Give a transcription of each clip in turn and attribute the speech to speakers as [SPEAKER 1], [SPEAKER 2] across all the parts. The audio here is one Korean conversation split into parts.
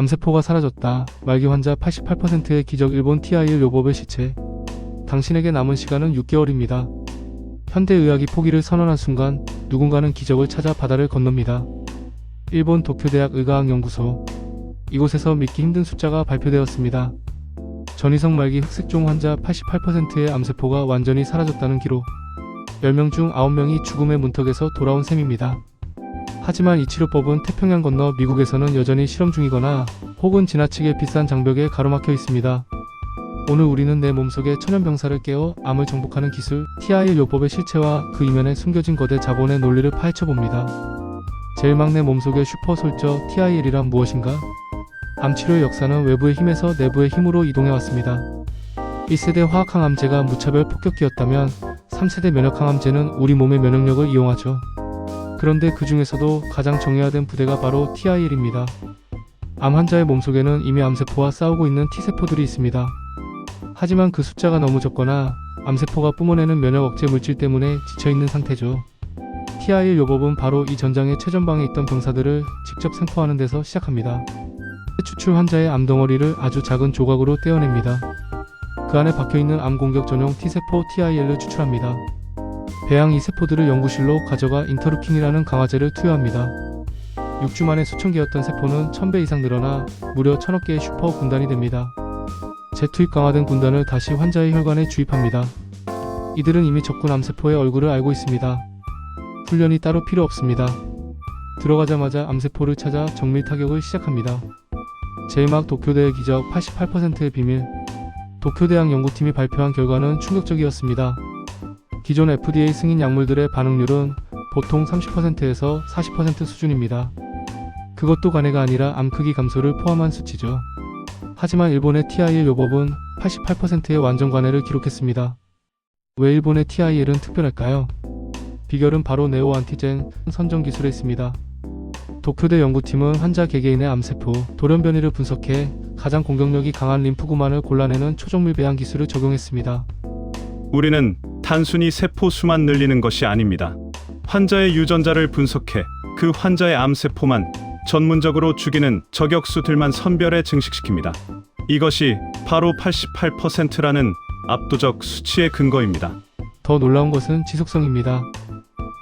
[SPEAKER 1] 암세포가 사라졌다. 말기 환자 88%의 기적. 일본 TIL 요법의 시체. 당신에게 남은 시간은 6개월입니다. 현대의학이 포기를 선언한 순간 누군가는 기적을 찾아 바다를 건넙니다. 일본 도쿄대학 의과학연구소. 이곳에서 믿기 힘든 숫자가 발표되었습니다. 전이성 말기 흑색종 환자 88%의 암세포가 완전히 사라졌다는 기록. 10명 중 9명이 죽음의 문턱에서 돌아온 셈입니다. 하지만 이 치료법은 태평양 건너 미국에서는 여전히 실험 중이거나 혹은 지나치게 비싼 장벽에 가로막혀 있습니다. 오늘 우리는 내 몸속의 천연병사를 깨워 암을 정복하는 기술 TIL 요법의 실체와 그 이면에 숨겨진 거대 자본의 논리를 파헤쳐봅니다. 제일 막내 몸속의 슈퍼 솔저 TIL이란 무엇인가? 암치료의 역사는 외부의 힘에서 내부의 힘으로 이동해왔습니다. 1세대 화학항암제가 무차별 폭격기였다면 3세대 면역항암제는 우리 몸의 면역력을 이용하죠. 그런데 그 중에서도 가장 정예화된 부대가 바로 TIL입니다. 암 환자의 몸속에는 이미 암세포와 싸우고 있는 T세포들이 있습니다. 하지만 그 숫자가 너무 적거나 암세포가 뿜어내는 면역 억제 물질 때문에 지쳐있는 상태죠. TIL 요법은 바로 이 전장의 최전방에 있던 병사들을 직접 생포하는 데서 시작합니다. 추출 환자의 암덩어리를 아주 작은 조각으로 떼어냅니다. 그 안에 박혀있는 암 공격 전용 T세포 TIL을 추출합니다. 배양 이 세포들을 연구실로 가져가 인터루킨이라는 강화제를 투여합니다. 6주 만에 수천 개였던 세포는 1000배 이상 늘어나 무려 1000억 개의 슈퍼 군단이 됩니다. 재투입 강화된 군단을 다시 환자의 혈관에 주입합니다. 이들은 이미 적군 암세포의 얼굴을 알고 있습니다. 훈련이 따로 필요 없습니다. 들어가자마자 암세포를 찾아 정밀 타격을 시작합니다. 제1막 도쿄대의 기적 88%의 비밀. 도쿄대학 연구팀이 발표한 결과는 충격적이었습니다. 기존 FDA 승인 약물들의 반응률은 보통 30%에서 40% 수준입니다. 그것도 관해가 아니라 암 크기 감소를 포함한 수치죠. 하지만 일본의 TIL 요법은 88%의 완전 관해를 기록했습니다. 왜 일본의 TIL은 특별할까요? 비결은 바로 네오 안티젠 선정 기술에 있습니다. 도쿄대 연구팀은 환자 개개인의 암세포, 돌연 변이를 분석해 가장 공격력이 강한 림프구만을 골라내는 초정밀 배양 기술을 적용했습니다.
[SPEAKER 2] 우리는 단순히 세포 수만 늘리는 것이 아닙니다. 환자의 유전자를 분석해 그 환자의 암세포만 전문적으로 죽이는 저격수들만 선별해 증식시킵니다. 이것이 바로 88%라는 압도적 수치의 근거입니다.
[SPEAKER 1] 더 놀라운 것은 지속성입니다.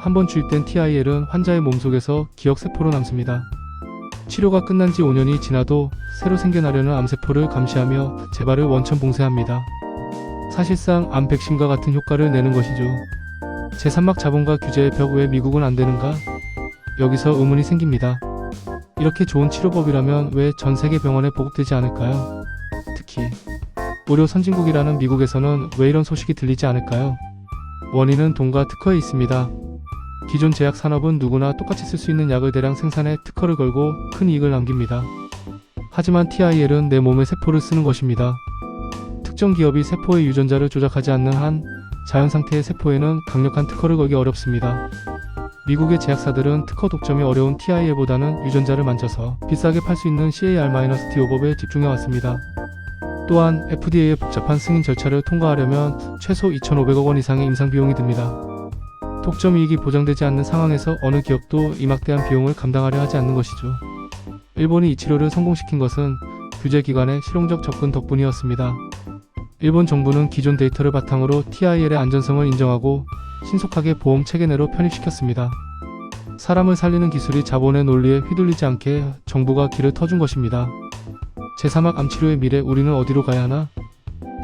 [SPEAKER 1] 한번 주입된 TIL은 환자의 몸속에서 기억세포로 남습니다. 치료가 끝난 지 5년이 지나도 새로 생겨나려는 암세포를 감시하며 재발을 원천봉쇄합니다. 사실상 암 백신과 같은 효과를 내는 것이죠. 제3막 자본과 규제의 벽 왜 미국은 안 되는가? 여기서 의문이 생깁니다. 이렇게 좋은 치료법이라면 왜 전 세계 병원에 보급되지 않을까요? 특히 의료 선진국이라는 미국에서는 왜 이런 소식이 들리지 않을까요? 원인은 돈과 특허에 있습니다. 기존 제약 산업은 누구나 똑같이 쓸 수 있는 약을 대량 생산해 특허를 걸고 큰 이익을 남깁니다. 하지만 TIL은 내 몸의 세포를 쓰는 것입니다. 특정 기업이 세포의 유전자를 조작하지 않는 한 자연 상태의 세포에는 강력한 특허를 걸기 어렵습니다. 미국의 제약사들은 특허 독점이 어려운 TIL보다는 유전자를 만져서 비싸게 팔 수 있는 CAR-T 요법에 집중해왔습니다. 또한 FDA의 복잡한 승인 절차를 통과하려면 최소 2,500억 원 이상의 임상 비용이 듭니다. 독점 이익이 보장되지 않는 상황에서 어느 기업도 이 막대한 비용을 감당하려 하지 않는 것이죠. 일본이 이 치료를 성공시킨 것은 규제기관의 실용적 접근 덕분이었습니다. 일본 정부는 기존 데이터를 바탕으로 TIL의 안전성을 인정하고 신속하게 보험 체계 내로 편입시켰습니다. 사람을 살리는 기술이 자본의 논리에 휘둘리지 않게 정부가 길을 터준 것입니다. 제3학 암치료의 미래, 우리는 어디로 가야 하나?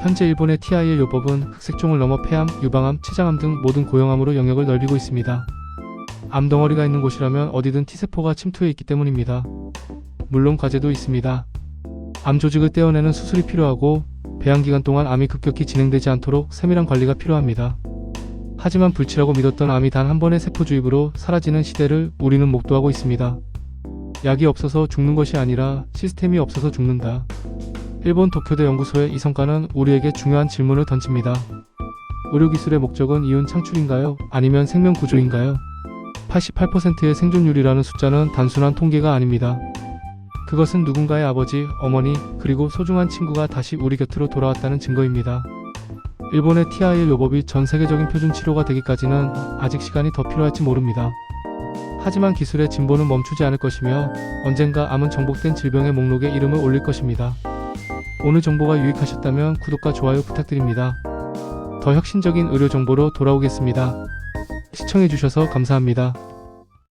[SPEAKER 1] 현재 일본의 TIL 요법은 흑색종을 넘어 폐암, 유방암, 췌장암 등 모든 고형암으로 영역을 넓히고 있습니다. 암덩어리가 있는 곳이라면 어디든 T세포가 침투해 있기 때문입니다. 물론 과제도 있습니다. 암 조직을 떼어내는 수술이 필요하고 배양 기간 동안 암이 급격히 진행되지 않도록 세밀한 관리가 필요합니다. 하지만 불치라고 믿었던 암이 단 한 번의 세포 주입으로 사라지는 시대를 우리는 목도하고 있습니다. 약이 없어서 죽는 것이 아니라 시스템이 없어서 죽는다. 일본 도쿄대 연구소의 이 성과는 우리에게 중요한 질문을 던집니다. 의료기술의 목적은 이윤 창출인가요? 아니면 생명 구조인가요? 88%의 생존율이라는 숫자는 단순한 통계가 아닙니다. 그것은 누군가의 아버지, 어머니, 그리고 소중한 친구가 다시 우리 곁으로 돌아왔다는 증거입니다. 일본의 TIL 요법이 전 세계적인 표준 치료가 되기까지는 아직 시간이 더 필요할지 모릅니다. 하지만 기술의 진보는 멈추지 않을 것이며 언젠가 암은 정복된 질병의 목록에 이름을 올릴 것입니다. 오늘 정보가 유익하셨다면 구독과 좋아요 부탁드립니다. 더 혁신적인 의료 정보로 돌아오겠습니다. 시청해주셔서 감사합니다.